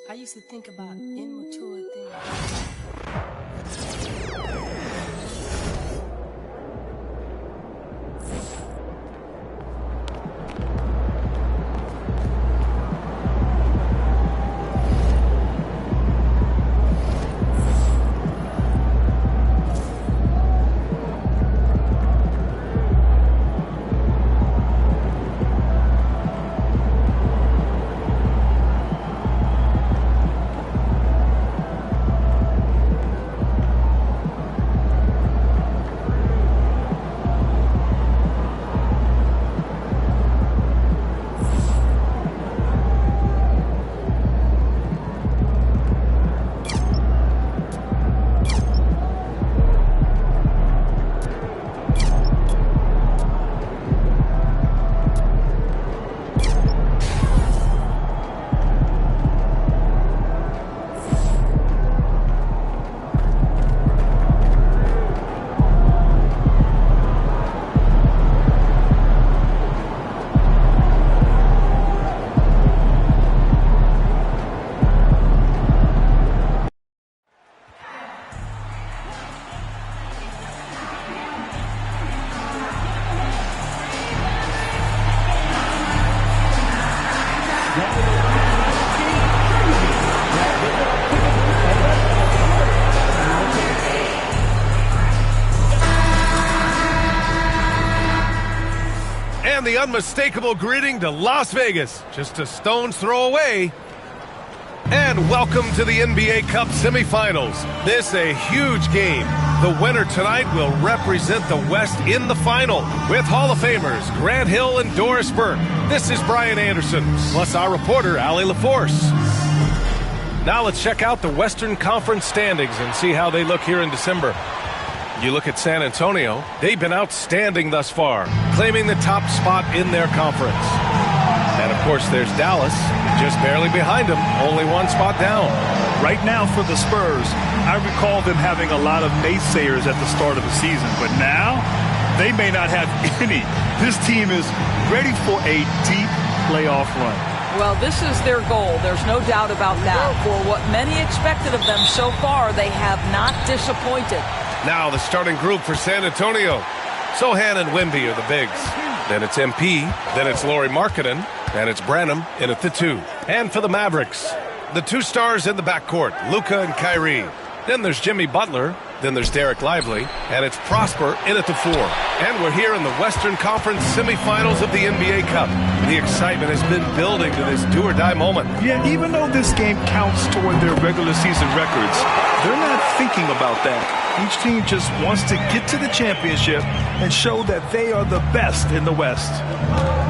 I used to think about immature things. And the unmistakable greeting to Las Vegas, just a stone's throw away. And welcome to the NBA Cup semifinals. This a huge game. The winner tonight will represent the West in the final with Hall of Famers Grant Hill and Doris Burke. This is Brian Anderson, plus our reporter, Allie LaForce. Now let's check out the Western Conference standings and see how they look here in December. You look at San Antonio, they've been outstanding thus far, claiming the top spot in their conference. And, of course, there's Dallas, just barely behind them, only one spot down. Right now for the Spurs, I recall them having a lot of naysayers at the start of the season, but now they may not have any. This team is ready for a deep playoff run. Well, this is their goal. There's no doubt about that. For what many expected of them so far, they have not disappointed. Now the starting group for San Antonio. Sohan and Wemby are the bigs. Then it's MP, then it's Lauri Markkanen, and it's Branham in at the 2. And for the Mavericks, the 2 stars in the backcourt, Luka and Kyrie. Then there's Jimmy Butler, then there's Derek Lively, and it's Prosper in at the 4. And we're here in the Western Conference semifinals of the NBA Cup. The excitement has been building to this do-or-die moment. Yeah, even though this game counts toward their regular season records, they're not thinking about that. Each team just wants to get to the championship and show that they are the best in the West.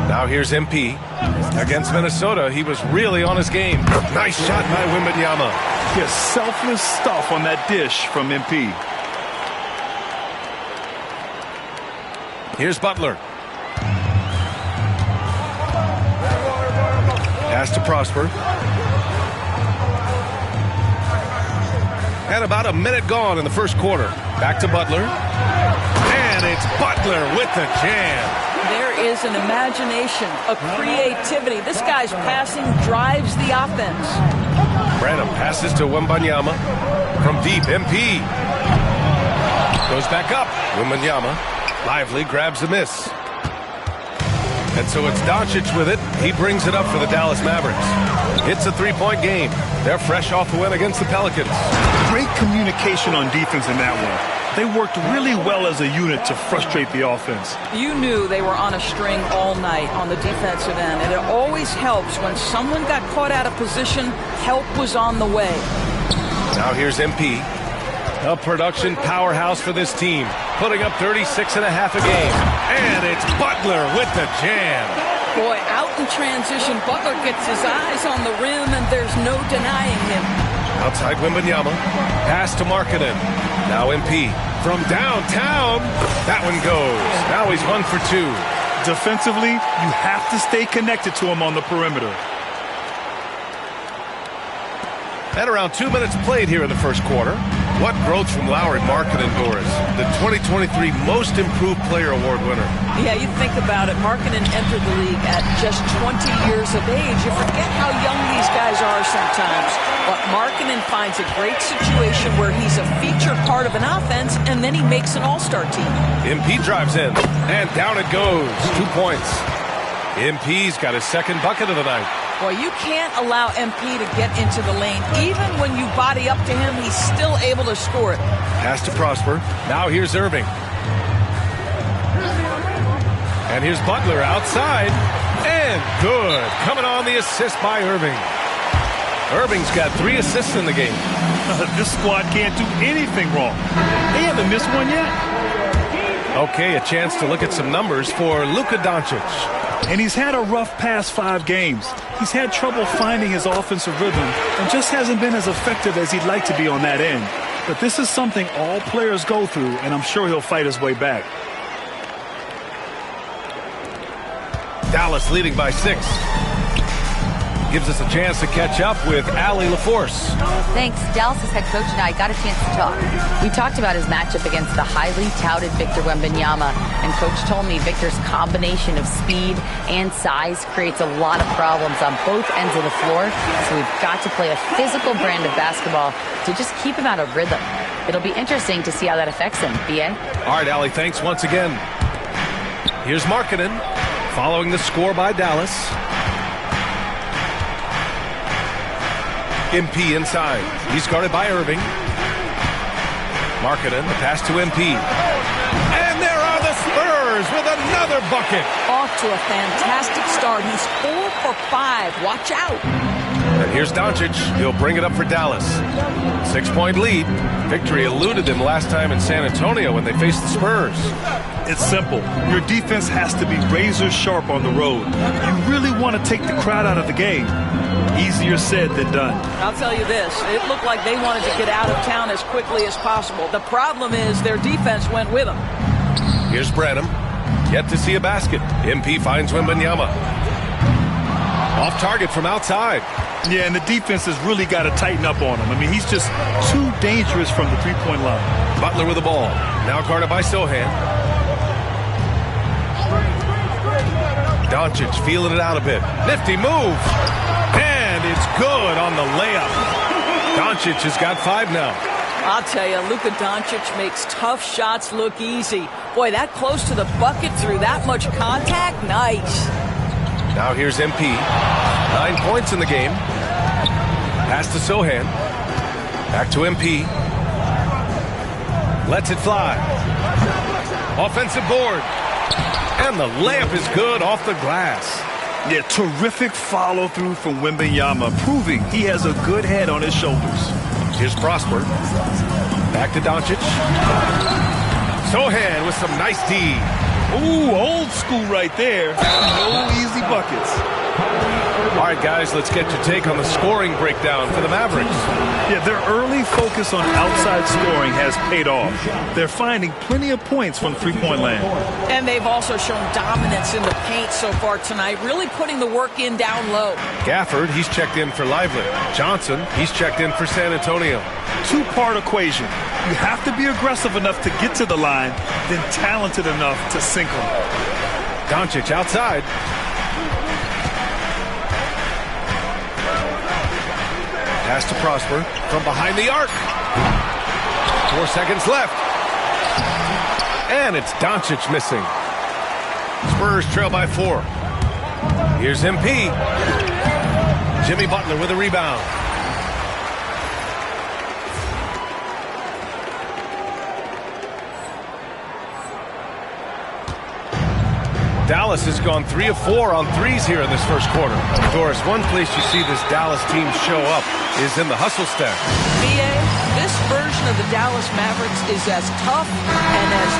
Now here's MP. Against Minnesota, he was really on his game. Nice shot by Wembanyama. Yes, selfless stuff on that dish from MP. Here's Butler. Pass to Prosper. And about a minute gone in the first quarter. Back to Butler. And it's Butler with the jam. There is an imagination, a creativity. This guy's passing drives the offense. Branham passes to Wembanyama. From deep, MP. Goes back up. Wembanyama. Lively grabs the miss. And so it's Doncic with it. He brings it up for the Dallas Mavericks. It's a 3-point game. They're fresh off the win against the Pelicans. Great communication on defense in that one. They worked really well as a unit to frustrate the offense. You knew they were on a string all night on the defensive end, and it always helps when someone got caught out of position, help was on the way. Now here's MP. A production powerhouse for this team, putting up 36.5 a game. And it's Butler with the jam. Boy, out in transition, Butler gets his eyes on the rim, and there's no denying him. Outside Wembanyama. Pass to Markkanen. Now MP. From downtown. That one goes. Now he's 1 for 2. Defensively, you have to stay connected to him on the perimeter. And around 2 minutes played here in the first quarter. What growth from Lauri Markkanen, Doris, the 2023 Most Improved Player Award winner. Yeah, you think about it. Markkanen entered the league at just 20 years of age. You forget how young these guys are sometimes. But Markkanen finds a great situation where he's a featured part of an offense, and then he makes an all-star team. MP drives in, and down it goes. 2 points. MP's got his second bucket of the night. Well, you can't allow MP to get into the lane. Even when you body up to him, he's still able to score it. Pass to Prosper. Now here's Irving. And here's Butler outside. And good. Coming on the assist by Irving. Irving's got 3 assists in the game. This squad can't do anything wrong. They haven't missed one yet. Okay, a chance to look at some numbers for Luka Doncic. And he's had a rough past 5 games. He's had trouble finding his offensive rhythm and just hasn't been as effective as he'd like to be on that end. But this is something all players go through, and I'm sure he'll fight his way back. Dallas leading by 6. Gives us a chance to catch up with Allie LaForce. Thanks. Dallas' head coach and I got a chance to talk. We talked about his matchup against the highly touted Victor Wembanyama, and Coach told me Victor's combination of speed and size creates a lot of problems on both ends of the floor, so we've got to play a physical brand of basketball to just keep him out of rhythm. It'll be interesting to see how that affects him. B.A.? All right, Allie, thanks once again. Here's Markkanen, following the score by Dallas. MP inside. He's guarded by Irving. Markkanen, the pass to MP. And there are the Spurs with another bucket. Off to a fantastic start. He's 4 for 5. Watch out. And here's Doncic. He'll bring it up for Dallas. 6-point lead. Victory eluded them last time in San Antonio when they faced the Spurs. It's simple. Your defense has to be razor sharp on the road. You really want to take the crowd out of the game. Easier said than done. I'll tell you this. It looked like they wanted to get out of town as quickly as possible. The problem is their defense went with them. Here's Branham. Yet to see a basket. MP finds Wembanyama. Off target from outside. Yeah, and the defense has really got to tighten up on him. I mean, he's just too dangerous from the three-point line. Butler with the ball. Now guarded by Sohan. Doncic feeling it out a bit. Nifty move. And it's good on the layup. Doncic has got 5 now. I'll tell you, Luka Doncic makes tough shots look easy. Boy, that close to the bucket through that much contact, nice. Now here's MP. 9 points in the game. Pass to Sohan. Back to MP. Lets it fly. Offensive board. And the layup is good off the glass. Yeah, terrific follow-through from Wembanyama, proving he has a good head on his shoulders. Here's Prosper. Back to Doncic. Sohan with some nice D. Ooh, old school right there. No easy buckets. All right, guys, let's get your take on the scoring breakdown for the Mavericks. Yeah, their early focus on outside scoring has paid off. They're finding plenty of points from three-point land. And they've also shown dominance in the paint so far tonight, really putting the work in down low. Gafford, he's checked in for Lively. Johnson, he's checked in for San Antonio. Two-part equation. You have to be aggressive enough to get to the line, then talented enough to sink them. Doncic outside. Pass to Prosper from behind the arc. 4 seconds left. And it's Doncic missing. Spurs trail by 4. Here's MP. Jimmy Butler with a rebound. Dallas has gone 3 of 4 on threes here in this first quarter. Doris, one place you see this Dallas team show up is in the hustle stack. B.A., this version of the Dallas Mavericks is as tough and as...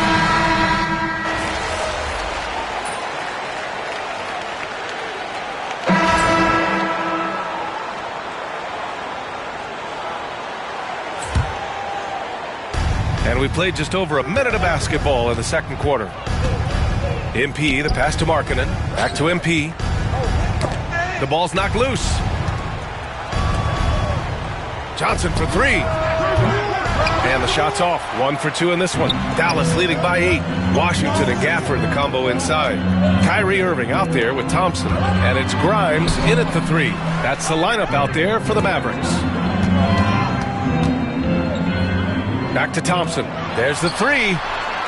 And we played just over a minute of basketball in the second quarter. MP, the pass to Markkanen. Back to MP. The ball's knocked loose. Johnson for 3. And the shot's off. 1 for 2 in this one. Dallas leading by 8. Washington and Gafford, the combo inside. Kyrie Irving out there with Thompson. And it's Grimes in at the 3. That's the lineup out there for the Mavericks. Back to Thompson. There's the 3.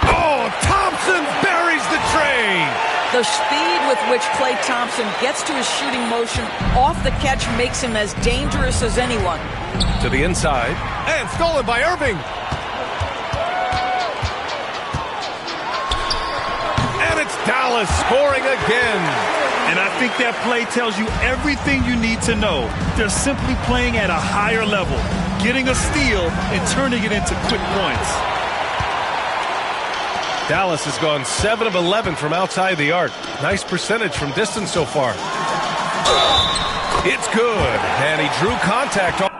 Oh, Thompson buries the tray. The speed with which Klay Thompson gets to his shooting motion off the catch makes him as dangerous as anyone. To the inside. And stolen by Irving. And it's Dallas scoring again. And I think that play tells you everything you need to know. They're simply playing at a higher level, getting a steal and turning it into quick points. Dallas has gone 7 of 11 from outside the arc. Nice percentage from distance so far. It's good. And he drew contact on